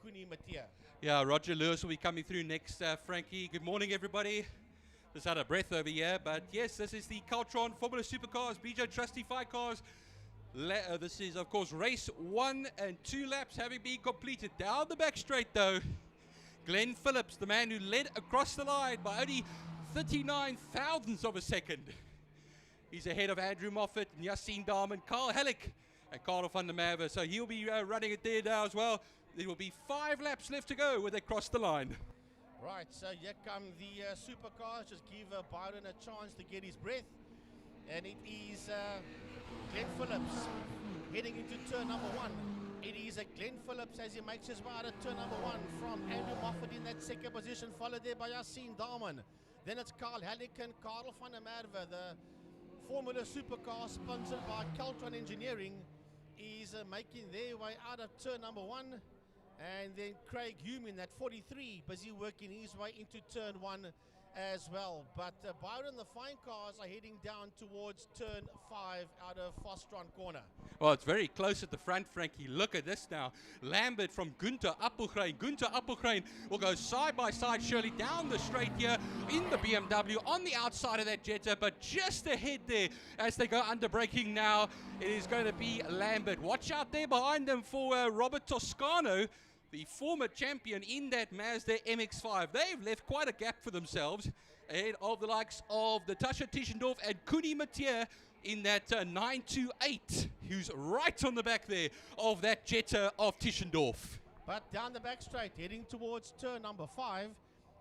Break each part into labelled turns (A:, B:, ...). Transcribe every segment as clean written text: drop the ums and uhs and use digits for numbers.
A: Kuni Matia.
B: Yeah, Roger Lewis will be coming through next, Frankie. Good morning, everybody. Just out of breath over here, but yes, this is the Kaltron Formula Supercars, Bejo Trustee 5 cars. This is, of course, race 1 and 2 laps having been completed. Down the back straight, though, Glenn Phillips, the man who led across the line by only 39 thousandths of a second. He's ahead of Andrew Moffat, Yassine Darman, Carl Halleck, and Carl van der Merwe. So he'll be running it there now as well. There will be 5 laps left to go when they cross the line.
A: Right, so here come the Supercars. Just give Byron a chance to get his breath. And it is Glenn Phillips heading into turn number 1. It is Glenn Phillips as he makes his way out of turn number 1 from Andrew Moffat in that second position, followed there by Yassine Darman. Then it's Carl Halleck and Carl van der Merwe. The Formula Supercar sponsored by Kaltron Engineering is making their way out of turn number 1. And then Craig Hume in that 43, busy working his way into turn 1 as well. But Byron, the fine cars are heading down towards turn 5 out of Fostron corner.
B: Well, it's very close at the front, Frankie. Look at this now. Lambert from Gunther Appelgrein. Gunther Appelgrein will go side by side, surely down the straight here in the BMW on the outside of that Jetta, but just ahead there as they go under braking now. It is going to be Lambert. Watch out there behind them for Robert Toscano, the former champion in that Mazda MX-5. They've left quite a gap for themselves ahead of the likes of Natasha Tischendorf and Kuni Matia in that 928, who's right on the back there of that Jetta of Tischendorf.
A: But down the back straight, heading towards turn number 5,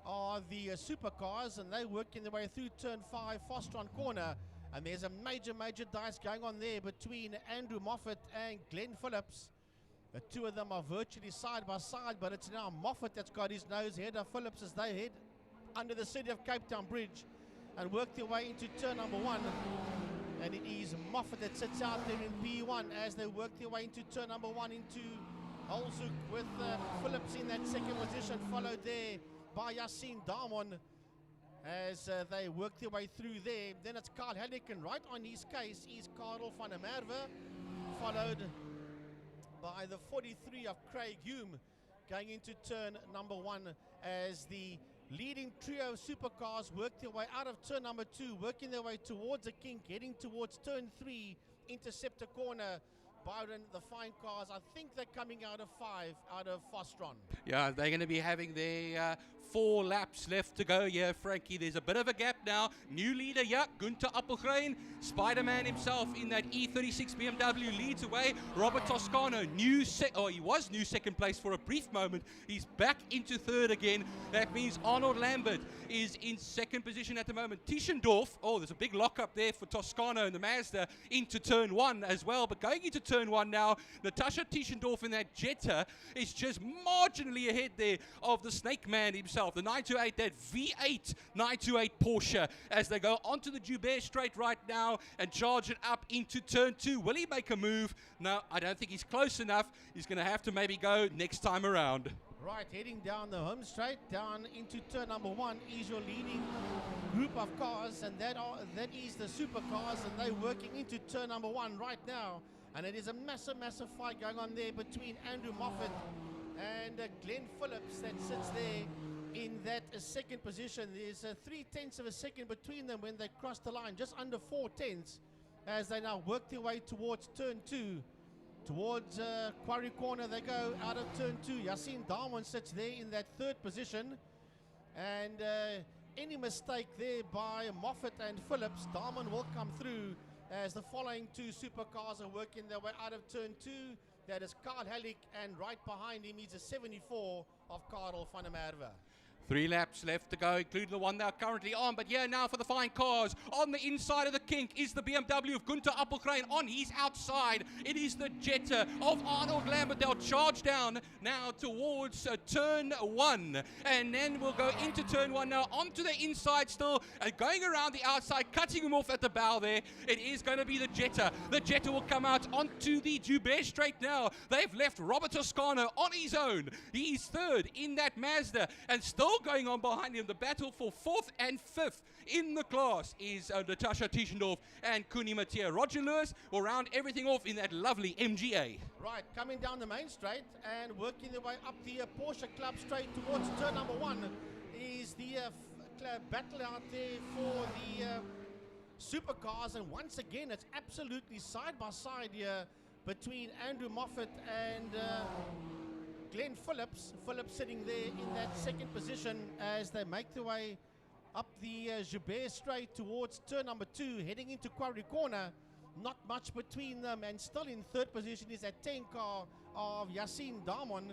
A: are the Supercars, and they're working their way through turn 5, Fostron corner. And there's a major dice going on there between Andrew Moffat and Glenn Phillips. The two of them are virtually side by side, but it's now Moffat that's got his nose ahead of Phillips as they head under the City of Cape Town Bridge and work their way into turn number 1. And it is Moffat that sits out there in P1 as they work their way into turn number 1 into Holzoek with Phillips in that second position, followed there by Yassine Darman as they work their way through there. Then it's Carl Halleck, and right on his case is Carl van der Merwe, followed by the 43 of Craig Hume going into turn number 1 as the leading trio of Supercars work their way out of turn number 2, working their way towards a kink, heading towards turn 3, Interceptor corner. Byron, the fine cars, I think they're coming out of 5 out of Fostron.
B: Yeah, they're going to be having their 4 laps left to go here, Frankie. There's a bit of a gap now. New leader, yeah, Gunther Appelgrein. Spider-Man himself in that E36 BMW leads away. Robert Toscano, he was new second place for a brief moment. He's back into third again. That means Arnold Lambert is in second position at the moment. Tischendorf, there's a big lock-up there for Toscano and the Mazda into turn 1 as well. But going into turn 1 now, Natasha Tischendorf in that Jetta is just marginally ahead there of the Snake Man himself, the 928, that V8 928 Porsche, as they go onto the Joubert straight right now and charge it up into turn 2. Will he make a move? No, I don't think he's close enough. He's going to have to maybe go next time around.
A: Right, heading down the home straight, down into turn number 1 is your leading group of cars, and that is the Supercars, and they're working into turn number 1 right now. And it is a massive fight going on there between Andrew Moffat and Glenn Phillips that sits there in that second position. There's 3/10 of a second between them when they cross the line, just under 4/10 as they now work their way towards turn 2. Towards Quarry Corner they go out of turn 2. Yassine Darman sits there in that third position. And any mistake there by Moffat and Phillips, Darman will come through as the following 2 Supercars are working their way out of turn 2. That is Carl Halleck, and right behind him is a 74 of Carl van der Merwe.
B: 3 laps left to go, including the one they're currently on. But yeah, now for the fine cars. On the inside of the kink is the BMW of Gunther Appelgrein. On his outside, it is the Jetta of Arnold Lambert. They'll charge down now towards turn 1. And then we'll go into turn 1 now, onto the inside still, and going around the outside, cutting him off at the bow there. It is going to be the Jetta. The Jetta will come out onto the Joubert straight now. They've left Robert Toscano on his own. He's third in that Mazda, and still still going on behind him. The battle for 4th and 5th in the class is Natasha Tischendorf and Kuni Mathieu. Roger Lewis will round everything off in that lovely MGA.
A: Right, coming down the main straight and working their way up the Porsche Club straight towards turn number 1 is the battle out there for the Supercars, and once again it's absolutely side by side here between Andrew Moffat and Glenn Phillips. Phillips sitting there in that second position as they make their way up the Joubert straight towards turn number 2, heading into Quarry Corner. Not much between them, and still in third position is that 10 car of Yassine Damon,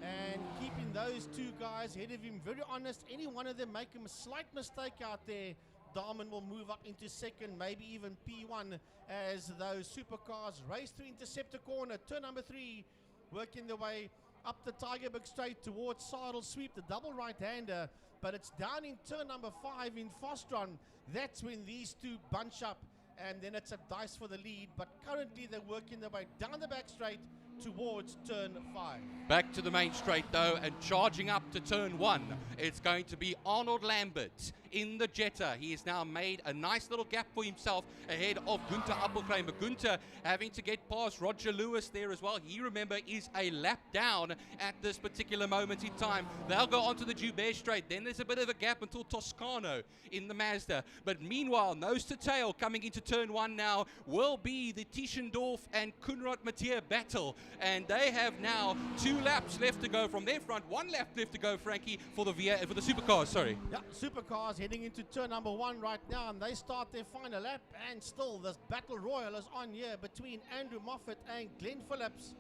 A: and keeping those two guys ahead of him. Very honest, any one of them make a slight mistake out there, Darman will move up into second, maybe even P1, as those Supercars race through Interceptor Corner. Turn number 3, working their way up the Tigerberg straight towards Saddle Sweep, the double right-hander, but it's down in turn number 5 in Fostron. That's when these two bunch up, and then it's a dice for the lead, but currently they're working their way down the back straight towards turn 5.
B: Back to the main straight though, and charging up to turn 1, it's going to be Arnold Lambert in the Jetta. He has now made a nice little gap for himself ahead of Gunther Appelgren. But Gunther having to get past Roger Lewis there as well. He, remember, is a lap down at this particular moment in time. They'll go onto the Joubert straight. Then there's a bit of a gap until Toscano in the Mazda. But meanwhile, nose to tail coming into turn 1 now will be the Tischendorf and Kunrad Mathieu battle. And they have now 2 laps left to go from their front. 1 lap left to go, Frankie, for the Supercars. Sorry.
A: Yeah, Supercars heading into turn number 1 right now, and they start their final lap, and still this battle royal is on here between Andrew Moffat and Glenn Phillips,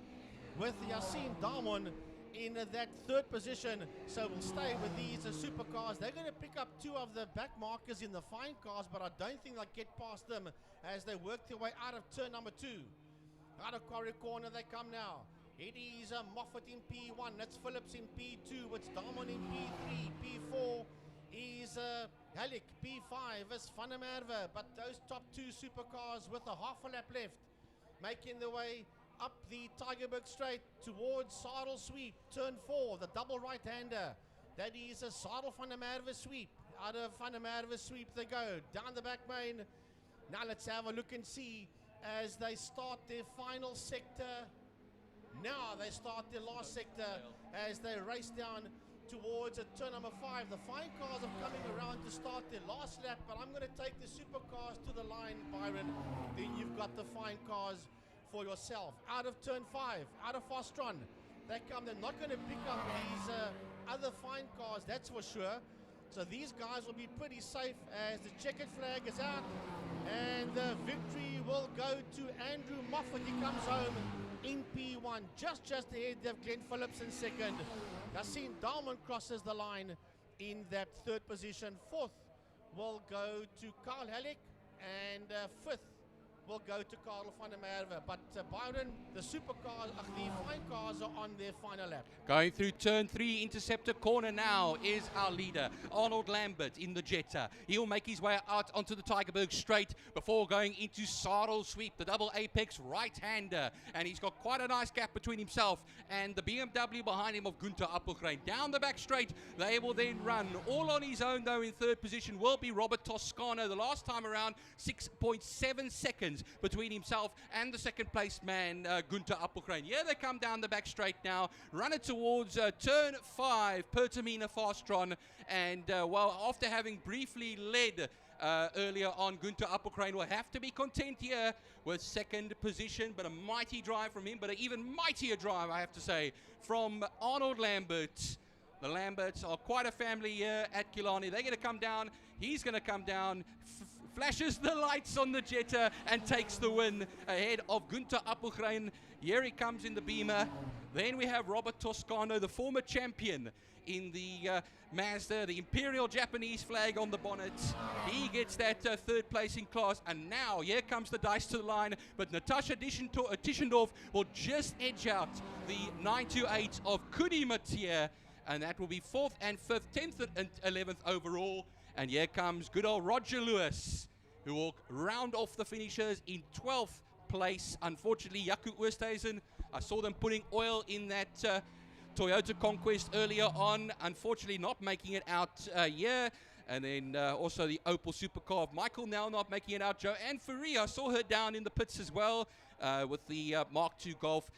A: with Yassine Damon in that third position. So we'll stay with these Supercars. They're going to pick up 2 of the back markers in the fine cars, but I don't think they'll get past them as they work their way out of turn number 2. Out of Quarry Corner they come now. It is Moffat in P1, that's Phillips in P2, it's Damon in P3, P4 is Halleck, P5 is Van der Merwe, but those top 2 Supercars with a half a lap left, making their way up the Tigerberg straight towards Saddle Sweep, turn 4, the double right-hander. That is a Saddle Van der Merwe sweep. Out of Van der Merwe sweep they go, down the back main. Now let's have a look and see as they start their final sector. Now they start their last sector as they race down towards turn number 5. The fine cars are coming around to start their last lap, but I'm going to take the Supercars to the line, Byron. Then you've got the fine cars for yourself. Out of turn 5, out of Fostron, they come. They're not going to pick up these other fine cars, that's for sure. So these guys will be pretty safe as the checkered flag is out, and the victory will go to Andrew Moffat. He comes home in P1, just ahead of Glenn Phillips in second. Yassine Dalman crosses the line in that third position. 4th will go to Carl Halleck, and 5th will go to Karel van der Merwe. But Byron, the Supercars, the fine cars are on their final lap.
B: Going through turn 3, Interceptor Corner now is our leader, Arnold Lambert in the Jetta. He'll make his way out onto the Tigerberg straight before going into Saddle Sweep, the double apex right-hander. And he's got quite a nice gap between himself and the BMW behind him of Gunther Appelgren. Down the back straight, they will then run. All on his own, though, in third position will be Robert Toscano. The last time around, 6.7 seconds between himself and the second place man, Gunther Appelgren. Yeah, they come down the back straight now, run it towards turn 5, Pertamina Fastron, and well, after having briefly led earlier on, Gunther Appelgren will have to be content here with second position, but a mighty drive from him, but an even mightier drive, I have to say, from Arnold Lambert. The Lamberts are quite a family here at Killarney. They're going to come down. He's going to come down, flashes the lights on the Jetta and takes the win ahead of Gunther Appelgren. Here he comes in the Beamer. Then we have Robert Toscano, the former champion in the Mazda, the Imperial Japanese flag on the bonnet. He gets that third place in class, and now here comes the dice to the line, but Natasha Tischendorf will just edge out the 928 of Kuni Mathieu, and that will be 4th and 5th, 10th and 11th overall. And here comes good old Roger Lewis, who will round off the finishers in 12th place. Unfortunately, Jaco Oosthuizen, I saw them putting oil in that Toyota Conquest earlier on, unfortunately not making it out here. And then also the Opel Supercar of Michael now not making it out. Joanne Faria, I saw her down in the pits as well with the Mark II Golf.